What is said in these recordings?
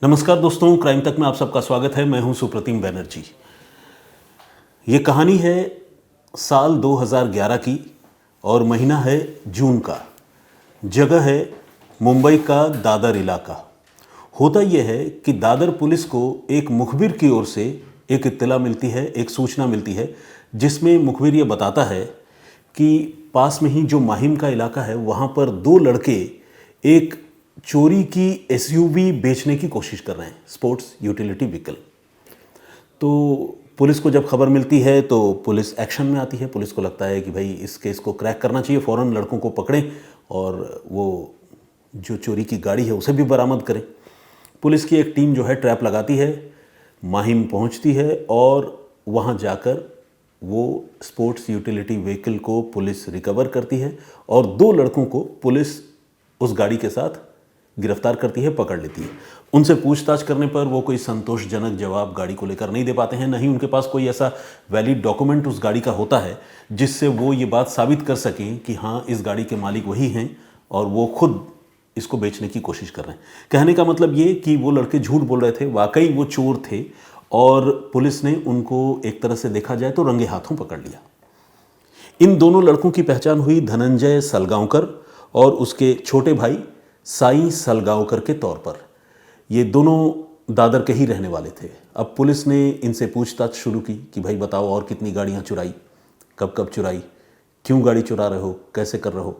नमस्कार दोस्तों, क्राइम तक में आप सबका स्वागत है। मैं हूं सुप्रतिम बैनर्जी। ये कहानी है साल 2011 की और महीना है जून का। जगह है मुंबई का दादर इलाका। होता यह है कि दादर पुलिस को एक मुखबिर की ओर से एक इत्तला मिलती है, एक सूचना मिलती है, जिसमें मुखबिर ये बताता है कि पास में ही जो माहिम का इलाका है वहाँ पर दो लड़के एक चोरी की एसयूवी बेचने की कोशिश कर रहे हैं, स्पोर्ट्स यूटिलिटी व्हीकल। तो पुलिस को जब खबर मिलती है तो पुलिस एक्शन में आती है। पुलिस को लगता है कि भाई इस केस को क्रैक करना चाहिए, फ़ौरन लड़कों को पकड़ें और वो जो चोरी की गाड़ी है उसे भी बरामद करें। पुलिस की एक टीम जो है ट्रैप लगाती है, माहिम पहुंचती है और वहां जाकर वो स्पोर्ट्स यूटिलिटी व्हीकल को पुलिस रिकवर करती है और दो लड़कों को पुलिस उस गाड़ी के साथ गिरफ्तार करती है, पकड़ लेती है। उनसे पूछताछ करने पर वो कोई संतोषजनक जवाब गाड़ी को लेकर नहीं दे पाते हैं, नहीं उनके पास कोई ऐसा वैलिड डॉक्यूमेंट उस गाड़ी का होता है जिससे वो ये बात साबित कर सकें कि हाँ, इस गाड़ी के मालिक वही हैं और वो खुद इसको बेचने की कोशिश कर रहे हैं। कहने का मतलब ये कि वो लड़के झूठ बोल रहे थे, वाकई वो चोर थे और पुलिस ने उनको एक तरह से देखा जाए तो रंगे हाथों पकड़ लिया। इन दोनों लड़कों की पहचान हुई धनंजय सलगांवकर और उसके छोटे भाई साई सलगांवकर के तौर पर। ये दोनों दादर के ही रहने वाले थे। अब पुलिस ने इनसे पूछताछ शुरू की कि भाई बताओ और कितनी गाड़ियाँ चुराई, कब कब चुराई, क्यों गाड़ी चुरा रहे हो, कैसे कर रहे हो।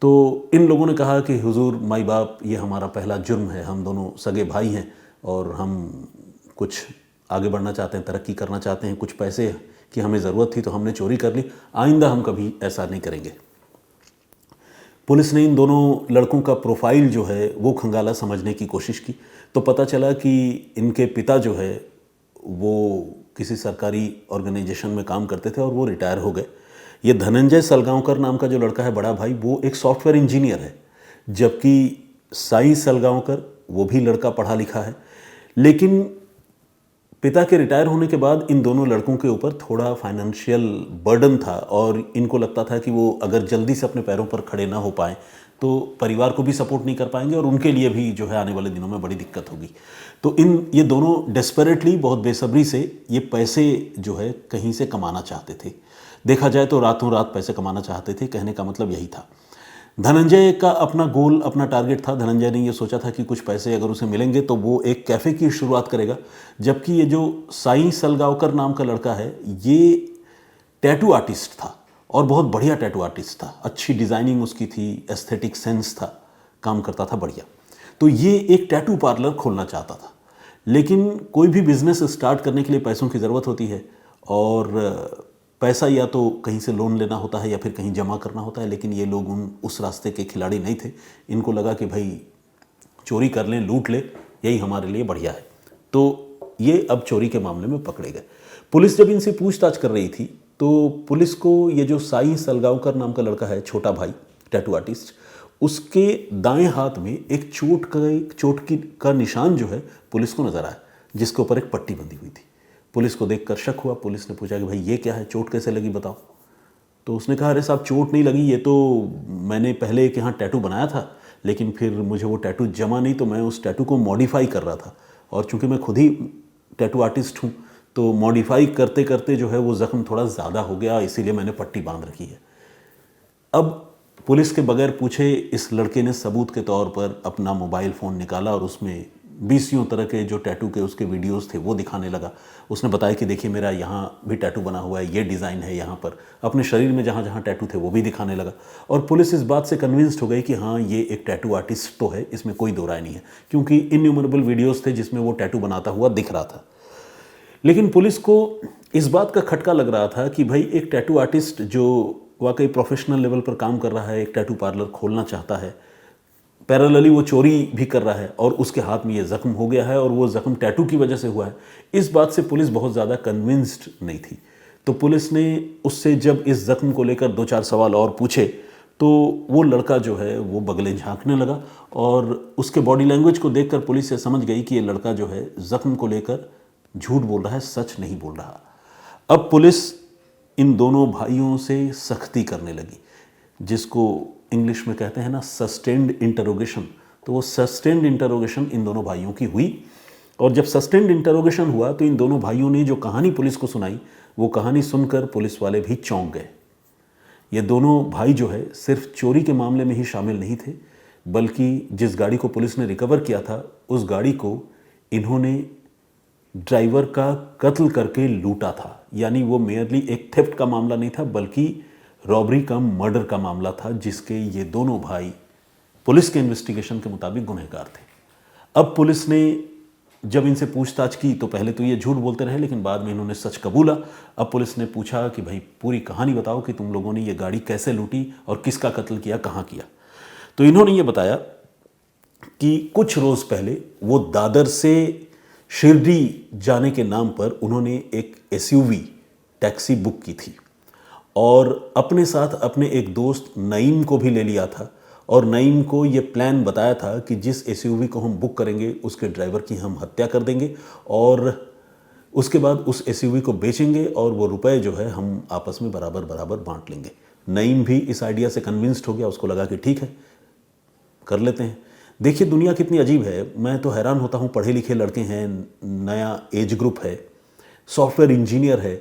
तो इन लोगों ने कहा कि हुजूर माई बाप, ये हमारा पहला जुर्म है, हम दोनों सगे भाई हैं और हम कुछ आगे बढ़ना चाहते हैं, तरक्की करना चाहते हैं, कुछ पैसे की हमें ज़रूरत थी तो हमने चोरी कर ली, आइंदा हम कभी ऐसा नहीं करेंगे। पुलिस ने इन दोनों लड़कों का प्रोफाइल जो है वो खंगाला समझने की कोशिश की तो पता चला कि इनके पिता जो है वो किसी सरकारी ऑर्गेनाइजेशन में काम करते थे और वो रिटायर हो गए। ये धनंजय सलगांवकर नाम का जो लड़का है बड़ा भाई, वो एक सॉफ्टवेयर इंजीनियर है, जबकि साई सलगांवकर वो भी लड़का पढ़ा लिखा है। लेकिन पिता के रिटायर होने के बाद इन दोनों लड़कों के ऊपर थोड़ा फाइनेंशियल बर्डन था और इनको लगता था कि वो अगर जल्दी से अपने पैरों पर खड़े ना हो पाएँ तो परिवार को भी सपोर्ट नहीं कर पाएंगे और उनके लिए भी जो है आने वाले दिनों में बड़ी दिक्कत होगी। तो ये दोनों डेस्परेटली, बहुत बेसब्री से ये पैसे जो है कहीं से कमाना चाहते थे। देखा जाए तो रातों रात पैसे कमाना चाहते थे, कहने का मतलब यही था। धनंजय का अपना गोल, अपना टारगेट था। धनंजय ने ये सोचा था कि कुछ पैसे अगर उसे मिलेंगे तो वो एक कैफ़े की शुरुआत करेगा, जबकि ये जो साई सलगांवकर नाम का लड़का है ये टैटू आर्टिस्ट था और बहुत बढ़िया टैटू आर्टिस्ट था। अच्छी डिज़ाइनिंग उसकी थी, एस्थेटिक सेंस था, काम करता था बढ़िया। तो ये एक टैटू पार्लर खोलना चाहता था। लेकिन कोई भी बिज़नेस स्टार्ट करने के लिए पैसों की ज़रूरत होती है और पैसा या तो कहीं से लोन लेना होता है या फिर कहीं जमा करना होता है। लेकिन ये लोग उस रास्ते के खिलाड़ी नहीं थे। इनको लगा कि भाई चोरी कर लें, लूट ले, यही हमारे लिए बढ़िया है। तो ये अब चोरी के मामले में पकड़े गए। पुलिस जब इनसे पूछताछ कर रही थी तो पुलिस को ये जो साई सलगांवकर नाम का लड़का है, छोटा भाई टैटू आर्टिस्ट, उसके दाएं हाथ में एक चोट का निशान जो है पुलिस को नजर आया, जिसके ऊपर एक पट्टी बंधी हुई थी। पुलिस को देखकर शक हुआ। पुलिस ने पूछा कि भाई ये क्या है, चोट कैसे लगी बताओ। तो उसने कहा, अरे साहब चोट नहीं लगी, ये तो मैंने पहले एक यहाँ टैटू बनाया था, लेकिन फिर मुझे वो टैटू जमा नहीं तो मैं उस टैटू को मॉडिफाई कर रहा था और चूंकि मैं खुद ही टैटू आर्टिस्ट हूँ तो मॉडिफाई करते करते जो है वो ज़ख्म थोड़ा ज़्यादा हो गया, इसीलिए मैंने पट्टी बांध रखी है। अब पुलिस के बगैर पूछे इस लड़के ने सबूत के तौर पर अपना मोबाइल फ़ोन निकाला और उसमें 20 तरह के जो टैटू के उसके वीडियोस थे वो दिखाने लगा। उसने बताया कि देखिए मेरा यहाँ भी टैटू बना हुआ है, ये डिज़ाइन है यहाँ पर। अपने शरीर में जहाँ जहाँ टैटू थे वो भी दिखाने लगा और पुलिस इस बात से कन्विंस्ड हो गई कि हाँ, ये एक टैटू आर्टिस्ट तो है, इसमें कोई दो राय नहीं है, क्योंकि इन्यूमरेबल वीडियोज़ थे जिसमें वो टैटू बनाता हुआ दिख रहा था। लेकिन पुलिस को इस बात का खटका लग रहा था कि भाई एक टैटू आर्टिस्ट जो वाकई प्रोफेशनल लेवल पर काम कर रहा है, एक टैटू पार्लर खोलना चाहता है, पैरेलली वो चोरी भी कर रहा है और उसके हाथ में ये ज़ख्म हो गया है और वो ज़ख्म टैटू की वजह से हुआ है, इस बात से पुलिस बहुत ज़्यादा कन्विंस्ड नहीं थी। तो पुलिस ने उससे जब इस ज़ख्म को लेकर 2-4 सवाल और पूछे तो वो लड़का जो है वो बगले झांकने लगा और उसके बॉडी लैंग्वेज को देखकर पुलिस से समझ गई कि ये लड़का जो है ज़ख्म को लेकर झूठ बोल रहा है, सच नहीं बोल रहा। अब पुलिस इन दोनों भाइयों से सख्ती करने लगी, जिसको इंग्लिश में कहते हैं ना सस्टेन्ड इंटरोगेशन। तो वो सस्टेन्ड इंटरोगेशन इन दोनों भाइयों की हुई। और जब सस्टेन्ड इंटरोगेशन हुआ तो इन दोनों भाइयों ने जो कहानी पुलिस को सुनाई, वो कहानी सुनकर पुलिस वाले भी चौंक गए। ये दोनों भाई जो है सिर्फ चोरी के मामले में ही शामिल नहीं थे, बल्कि जिस गाड़ी को पुलिस ने रिकवर किया था उस गाड़ी को इन्होंने ड्राइवर का कत्ल करके लूटा था। यानी वो मेयरली एक थेफ्ट का मामला नहीं था, बल्कि रॉबरी का मर्डर का मामला था, जिसके ये दोनों भाई पुलिस के इन्वेस्टिगेशन के मुताबिक गुनहगार थे। अब पुलिस ने जब इनसे पूछताछ की तो पहले तो ये झूठ बोलते रहे, लेकिन बाद में इन्होंने सच कबूला। अब पुलिस ने पूछा कि भाई पूरी कहानी बताओ कि तुम लोगों ने ये गाड़ी कैसे लूटी और किसका कत्ल किया, कहाँ किया। तो इन्होंने ये बताया कि कुछ रोज़ पहले वो दादर से शिरडी जाने के नाम पर उन्होंने एक एसयूवी टैक्सी बुक की थी और अपने साथ अपने एक दोस्त नईम को भी ले लिया था। और नईम को ये प्लान बताया था कि जिस एसयूवी को हम बुक करेंगे उसके ड्राइवर की हम हत्या कर देंगे और उसके बाद उस एसयूवी को बेचेंगे और वो रुपए जो है हम आपस में बराबर बराबर बांट लेंगे। नईम भी इस आइडिया से कन्विंस्ड हो गया, उसको लगा कि ठीक है कर लेते हैं। देखिए दुनिया कितनी अजीब है, मैं तो हैरान होता हूँ। पढ़े लिखे लड़के हैं, नया एज ग्रुप है, सॉफ्टवेयर इंजीनियर है,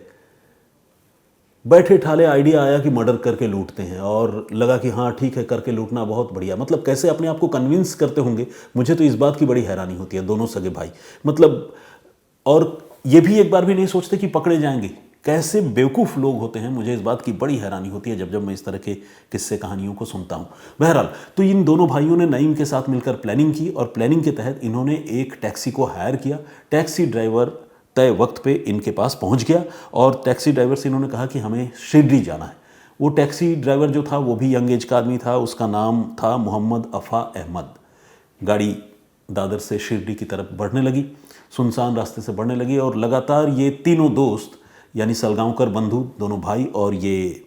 बैठे ठाले आइडिया आया कि मर्डर करके लूटते हैं और लगा कि हाँ ठीक है करके लूटना बहुत बढ़िया। मतलब कैसे अपने आप को कन्विंस करते होंगे, मुझे तो इस बात की बड़ी हैरानी होती है। दोनों सगे भाई मतलब, और ये भी एक बार भी नहीं सोचते कि पकड़े जाएंगे। कैसे बेवकूफ़ लोग होते हैं, मुझे इस बात की बड़ी हैरानी होती है जब मैं इस तरह के किस्से कहानियों को सुनता हूँ। बहरहाल तो इन दोनों भाइयों ने नईम के साथ मिलकर प्लानिंग की और प्लानिंग के तहत इन्होंने एक टैक्सी को हायर किया। टैक्सी ड्राइवर तय वक्त पे इनके पास पहुंच गया और टैक्सी ड्राइवर से इन्होंने कहा कि हमें शिरडी जाना है। वो टैक्सी ड्राइवर जो था वो भी यंग एज का आदमी था, उसका नाम था मोहम्मद अफ़ा अहमद। गाड़ी दादर से शिरडी की तरफ बढ़ने लगी, सुनसान रास्ते से बढ़ने लगी और लगातार ये तीनों दोस्त यानी सलगांवकर बंधु दोनों भाई और ये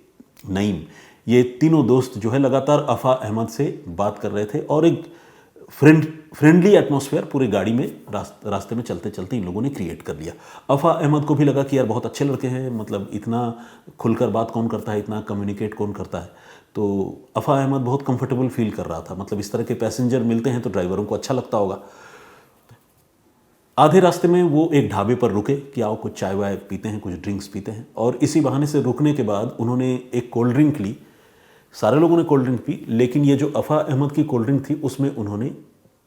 नईम, ये तीनों दोस्त जो है लगातार अफ़ा अहमद से बात कर रहे थे और एक फ्रेंडली एटमॉस्फेयर पूरी गाड़ी में रास्ते में चलते चलते इन लोगों ने क्रिएट कर लिया। अफ़ा अहमद को भी लगा कि यार बहुत अच्छे लड़के हैं, मतलब इतना खुलकर बात कौन करता है, इतना कम्युनिकेट कौन करता है। तो अफ़ा अहमद बहुत कंफर्टेबल फील कर रहा था, मतलब इस तरह के पैसेंजर मिलते हैं तो ड्राइवरों को अच्छा लगता होगा। आधे रास्ते में वो एक ढाबे पर रुके कि आओ कुछ चाय वाय पीते हैं, कुछ ड्रिंक्स पीते हैं। और इसी बहाने से रुकने के बाद उन्होंने एक कोल्ड ड्रिंक ली। सारे लोगों ने कोल्ड ड्रिंक पी, लेकिन ये जो अफ़ा अहमद की कोल्ड ड्रिंक थी उसमें उन्होंने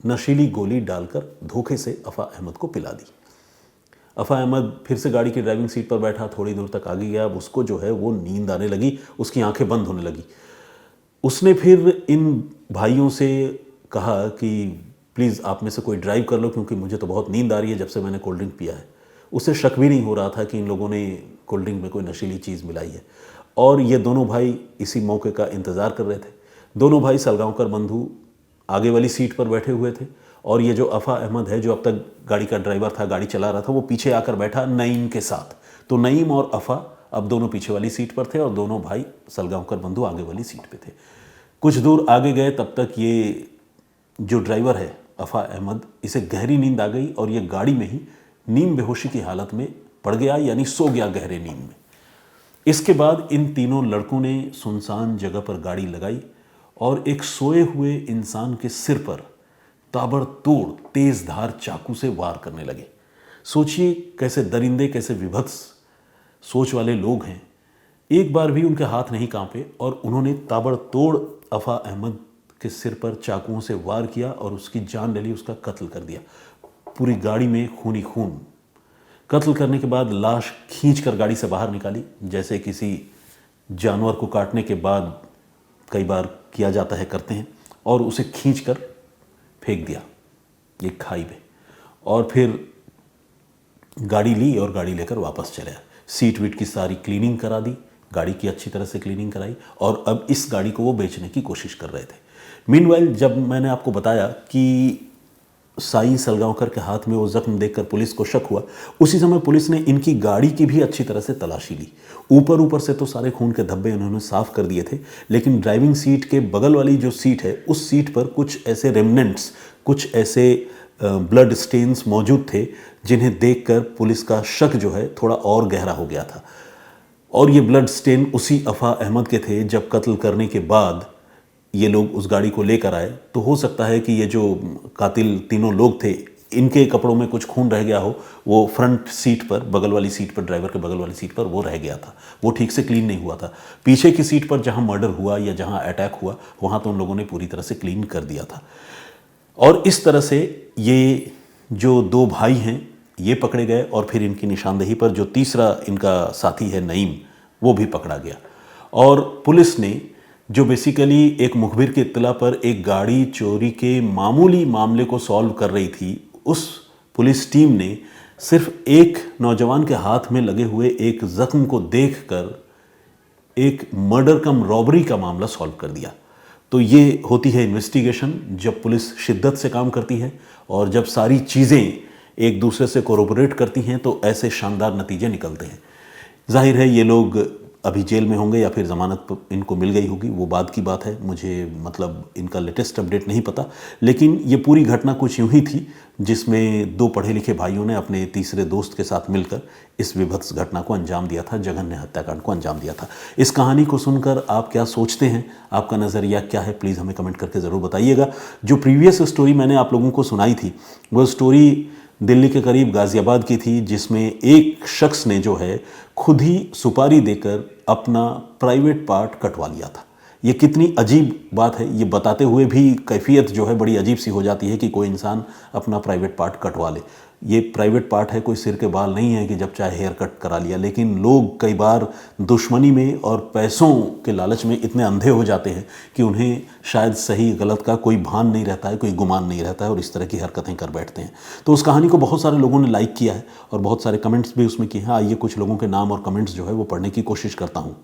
नशीली गोली डालकर धोखे से अफ़ा अहमद को पिला दी। अफ़ा अहमद फिर से गाड़ी की ड्राइविंग सीट पर बैठा, थोड़ी दूर तक आगे गया। अब उसको जो है वो नींद आने लगी, उसकी आंखें बंद होने लगी। उसने फिर इन भाइयों से कहा कि प्लीज़ आप में से कोई ड्राइव कर लो, क्योंकि मुझे तो बहुत नींद आ रही है जब से मैंने कोल्ड ड्रिंक पिया है। उसे शक भी नहीं हो रहा था कि इन लोगों ने कोल्ड ड्रिंक में कोई नशीली चीज़ मिलाई है। और ये दोनों भाई इसी मौके का इंतज़ार कर रहे थे। दोनों भाई सलगांवकर बंधु आगे वाली सीट पर बैठे हुए थे और ये जो अफ़ा अहमद है जो अब तक गाड़ी का ड्राइवर था, गाड़ी चला रहा था, वो पीछे आकर बैठा नईम के साथ। तो नईम और अफ़ा अब दोनों पीछे वाली सीट पर थे और दोनों भाई सलगांवकर बंधु आगे वाली सीट पे थे। कुछ दूर आगे गए तब तक ये जो ड्राइवर है अफ़ा अहमद, इसे गहरी नींद आ गई और ये गाड़ी में ही नींद बेहोशी की हालत में पड़ गया, यानी सो गया गहरे नींद में। इसके बाद इन तीनों लड़कों ने सुनसान जगह पर गाड़ी लगाई और एक सोए हुए इंसान के सिर पर ताबड़तोड़ तेज धार चाकू से वार करने लगे। सोचिए कैसे दरिंदे, कैसे विभत्स सोच वाले लोग हैं। एक बार भी उनके हाथ नहीं कांपे और उन्होंने ताबड़तोड़ अफ़ा अहमद के सिर पर चाकुओं से वार किया और उसकी जान ले ली, उसका कत्ल कर दिया। पूरी गाड़ी में खूनी खून। कत्ल करने के बाद लाश खींचकर गाड़ी से बाहर निकाली, जैसे किसी जानवर को काटने के बाद कई बार किया जाता है, करते हैं, और उसे खींचकर फेंक दिया एक खाई में। और फिर गाड़ी ली और गाड़ी लेकर वापस चले आए। सीट वीट की सारी क्लीनिंग करा दी, गाड़ी की अच्छी तरह से क्लीनिंग कराई और अब इस गाड़ी को वो बेचने की कोशिश कर रहे थे। मीनवाइल जब मैंने आपको बताया कि साई सलगांवकर के हाथ में वो जख्म देखकर पुलिस को शक हुआ, उसी समय पुलिस ने इनकी गाड़ी की भी अच्छी तरह से तलाशी ली। ऊपर ऊपर से तो सारे खून के धब्बे उन्होंने साफ कर दिए थे, लेकिन ड्राइविंग सीट के बगल वाली जो सीट है उस सीट पर कुछ ऐसे रेमनेंट्स, कुछ ऐसे ब्लड स्टेन्स मौजूद थे जिन्हें देखकर पुलिस का शक जो है थोड़ा और गहरा हो गया था। और ये ब्लड स्टेन उसी अफ़ा अहमद के थे जब कत्ल करने के बाद ये लोग उस गाड़ी को लेकर आए तो हो सकता है कि ये जो कातिल तीनों लोग थे, इनके कपड़ों में कुछ खून रह गया हो। वो फ्रंट सीट पर, बगल वाली सीट पर, ड्राइवर के बगल वाली सीट पर वो रह गया था, वो ठीक से क्लीन नहीं हुआ था। पीछे की सीट पर जहां मर्डर हुआ या जहां अटैक हुआ, वहां तो उन लोगों ने पूरी तरह से क्लीन कर दिया था। और इस तरह से ये जो दो भाई हैं ये पकड़े गए, और फिर इनकी निशानदेही पर जो तीसरा इनका साथी है नईम, वो भी पकड़ा गया। और पुलिस ने जो बेसिकली एक मुखबिर की इत्तला पर एक गाड़ी चोरी के मामूली मामले को सॉल्व कर रही थी, उस पुलिस टीम ने सिर्फ एक नौजवान के हाथ में लगे हुए एक जख्म को देखकर एक मर्डर कम रॉबरी का मामला सॉल्व कर दिया। तो ये होती है इन्वेस्टिगेशन, जब पुलिस शिद्दत से काम करती है और जब सारी चीज़ें एक दूसरे से कोरोबोरेट करती हैं तो ऐसे शानदार नतीजे निकलते हैं। जाहिर है ये लोग अभी जेल में होंगे या फिर ज़मानत इनको मिल गई होगी, वो बाद की बात है। मुझे मतलब इनका लेटेस्ट अपडेट नहीं पता, लेकिन ये पूरी घटना कुछ यूं ही थी जिसमें दो पढ़े लिखे भाइयों ने अपने तीसरे दोस्त के साथ मिलकर इस विभत्स घटना को अंजाम दिया था, जघन्य हत्याकांड को अंजाम दिया था। इस कहानी को सुनकर आप क्या सोचते हैं, आपका नज़रिया क्या है, प्लीज़ हमें कमेंट करके ज़रूर बताइएगा। जो प्रीवियस स्टोरी मैंने आप लोगों को सुनाई थी, वो स्टोरी दिल्ली के करीब गाज़ियाबाद की थी, जिसमें एक शख्स ने जो है खुद ही सुपारी देकर अपना प्राइवेट पार्ट कटवा लिया था। ये कितनी अजीब बात है, ये बताते हुए भी कैफियत जो है बड़ी अजीब सी हो जाती है कि कोई इंसान अपना प्राइवेट पार्ट कटवा ले। ये प्राइवेट पार्ट है, कोई सिर के बाल नहीं है कि जब चाहे हेयर कट करा लिया। लेकिन लोग कई बार दुश्मनी में और पैसों के लालच में इतने अंधे हो जाते हैं कि उन्हें शायद सही गलत का कोई भान नहीं रहता है, कोई गुमान नहीं रहता है, और इस तरह की हरकतें कर बैठते हैं। तो उस कहानी को बहुत सारे लोगों ने लाइक किया है और बहुत सारे कमेंट्स भी उसमें किए हैं। आइए कुछ लोगों के नाम और कमेंट्स जो है वो पढ़ने की कोशिश करता हूँ।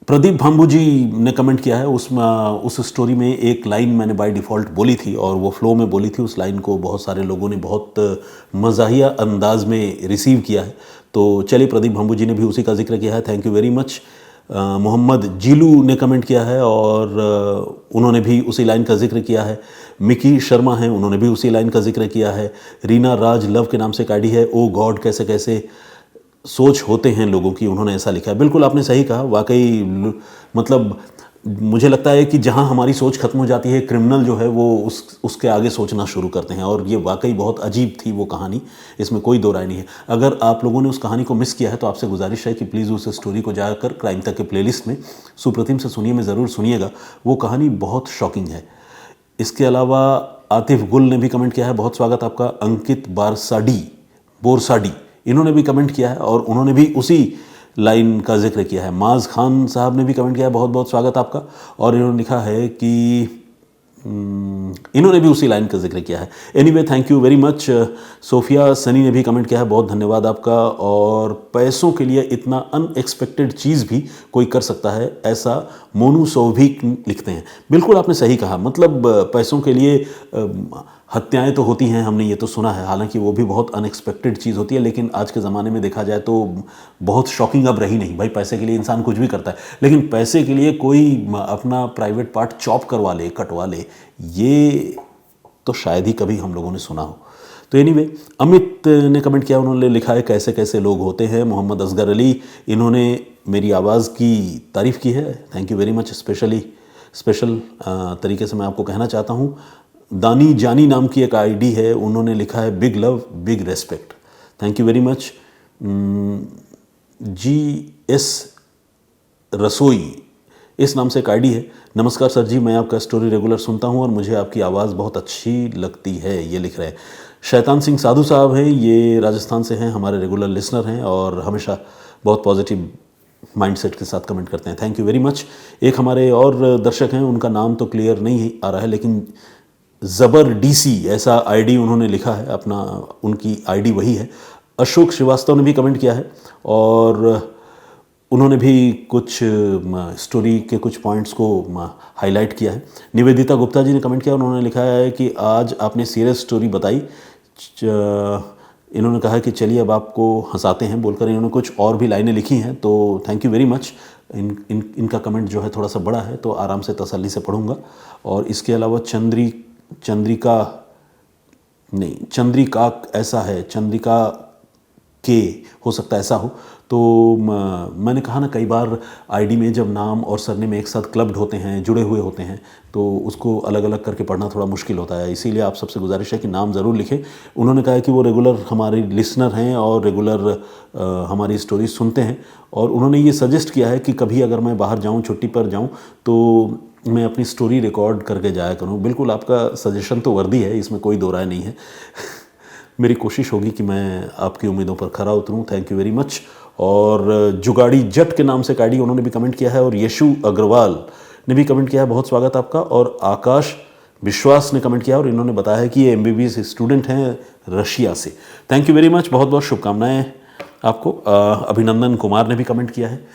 प्रदीप भाम्बू जी ने कमेंट किया है, उसमें उस स्टोरी में एक लाइन मैंने बाय डिफ़ॉल्ट बोली थी और वो फ्लो में बोली थी। उस लाइन को बहुत सारे लोगों ने बहुत मज़ाहिया अंदाज में रिसीव किया है। तो चलिए, प्रदीप भाम्बू जी ने भी उसी का जिक्र किया है, thank you very much. Mohammad Jeelu ने कमेंट किया है और उन्होंने भी उसी लाइन का जिक्र किया है। मिकी शर्मा हैं, उन्होंने भी उसी लाइन का जिक्र किया है। रीना राज लव के नाम से एक आईडी है, ओ गॉड कैसे कैसे सोच होते हैं लोगों की, उन्होंने ऐसा लिखा है। बिल्कुल आपने सही कहा, वाकई मतलब मुझे लगता है कि जहां हमारी सोच खत्म हो जाती है, क्रिमिनल जो है वो उसके आगे सोचना शुरू करते हैं। और ये वाकई बहुत अजीब थी वो कहानी, इसमें कोई दो राय नहीं है। अगर आप लोगों ने उस कहानी को मिस किया है तो आपसे गुजारिश है कि प्लीज़ उस स्टोरी को जाकर क्राइम तक के प्लेलिस्ट में सुप्रतिम से सुनिए में ज़रूर सुनिएगा। वो कहानी बहुत शॉकिंग है। इसके अलावा आतिफ गुल ने भी कमेंट किया है, बहुत स्वागत आपका। अंकित बोरसाडी इन्होंने भी कमेंट किया है और उन्होंने भी उसी लाइन का जिक्र किया है। माज खान साहब ने भी कमेंट किया है, बहुत बहुत स्वागत आपका। और इन्होंने लिखा है कि इन्होंने भी उसी लाइन का जिक्र किया है। Anyway, thank you very much. Sophia Sunny ने भी कमेंट किया है, बहुत धन्यवाद आपका। और पैसों के लिए इतना अनएक्सपेक्टेड चीज़ भी कोई कर सकता है, ऐसा मोनू सौभिक लिखते हैं। बिल्कुल आपने सही कहा, मतलब पैसों के लिए हत्याएं तो होती हैं, हमने ये तो सुना है, हालांकि वो भी बहुत अनएक्सपेक्टेड चीज़ होती है। लेकिन आज के ज़माने में देखा जाए तो बहुत शॉकिंग अब रही नहीं। भाई, पैसे के लिए इंसान कुछ भी करता है, लेकिन पैसे के लिए कोई अपना प्राइवेट पार्ट चॉप करवा ले, कटवा ले, ये तो शायद ही कभी हम लोगों ने सुना हो। तो एनीवे, अमित ने कमेंट किया, उन्होंने लिखा है कैसे कैसे लोग होते हैं। मोहम्मद असगर अली, इन्होंने मेरी आवाज़ की तारीफ़ की है, thank you very much. Special तरीके से मैं आपको कहना चाहता हूँ। दानी जानी नाम की एक आईडी है, उन्होंने लिखा है big love big respect, thank you very much. GS रसोई इस नाम से एक आईडी है, नमस्कार सर जी, मैं आपका स्टोरी रेगुलर सुनता हूं और मुझे आपकी आवाज़ बहुत अच्छी लगती है, ये लिख रहे हैं। शैतान सिंह साधु साहब हैं, ये राजस्थान से हैं, हमारे रेगुलर लिसनर हैं और हमेशा बहुत पॉजिटिव माइंडसेट के साथ कमेंट करते हैं, थैंक यू वेरी मच। एक हमारे और दर्शक हैं, उनका नाम तो क्लियर नहीं आ रहा है, लेकिन ज़बर DC ऐसा आईडी उन्होंने लिखा है अपना, उनकी आईडी वही है। अशोक श्रीवास्तव ने भी कमेंट किया है और उन्होंने भी कुछ स्टोरी के कुछ पॉइंट्स को हाईलाइट किया है। निवेदिता गुप्ता जी ने कमेंट किया, उन्होंने लिखा है कि आज आपने सीरियस स्टोरी बताई। इन्होंने कहा कि चलिए अब आपको हंसाते हैं बोलकर इन्होंने कुछ और भी लाइनें लिखी हैं, तो थैंक यू वेरी मच। इनका कमेंट जो है थोड़ा सा बड़ा है, तो आराम से तसल्ली से पढ़ूंगा। और इसके अलावा चंद्रिका ऐसा है, चंद्रिका के हो सकता है ऐसा हो, तो मैंने कहा ना, कई बार आईडी में जब नाम और सरनेम एक साथ क्लब्ड होते हैं, जुड़े हुए होते हैं, तो उसको अलग अलग करके पढ़ना थोड़ा मुश्किल होता है। इसीलिए आप सबसे गुजारिश है कि नाम ज़रूर लिखें। उन्होंने कहा है कि वो रेगुलर हमारे लिसनर हैं और रेगुलर हमारी स्टोरी सुनते हैं, और उन्होंने ये सजेस्ट किया है कि कभी अगर मैं बाहर जाऊँ, छुट्टी पर जाऊँ, तो मैं अपनी स्टोरी रिकॉर्ड करके जाया करूँ। बिल्कुल आपका सजेशन तो वर्दी है, इसमें कोई दो राय नहीं है। मेरी कोशिश होगी कि मैं आपकी उम्मीदों पर खरा उतरूं। Thank you very much. और जुगाड़ी जट के नाम से एक आईडी, उन्होंने भी कमेंट किया है, और यशु अग्रवाल ने भी कमेंट किया है, बहुत स्वागत आपका। और आकाश विश्वास ने कमेंट किया और इन्होंने बताया है कि ये MBBS स्टूडेंट हैं रशिया से। थैंक यू वेरी मच, बहुत बहुत शुभकामनाएं आपको। अभिनंदन कुमार ने भी कमेंट किया है।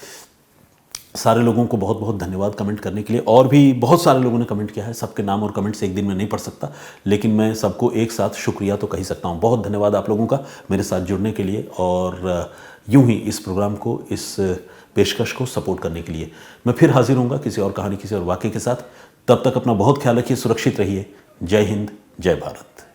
सारे लोगों को बहुत बहुत धन्यवाद कमेंट करने के लिए। और भी बहुत सारे लोगों ने कमेंट किया है, सबके नाम और कमेंट्स एक दिन में नहीं पढ़ सकता, लेकिन मैं सबको एक साथ शुक्रिया तो कह ही सकता हूँ। बहुत धन्यवाद आप लोगों का मेरे साथ जुड़ने के लिए, और यूं ही इस प्रोग्राम को, इस पेशकश को सपोर्ट करने के लिए। मैं फिर हाजिर होऊंगा किसी और कहानी, किसी और वाक़े के साथ। तब तक अपना बहुत ख्याल रखिए, सुरक्षित रहिए। जय हिंद, जय भारत।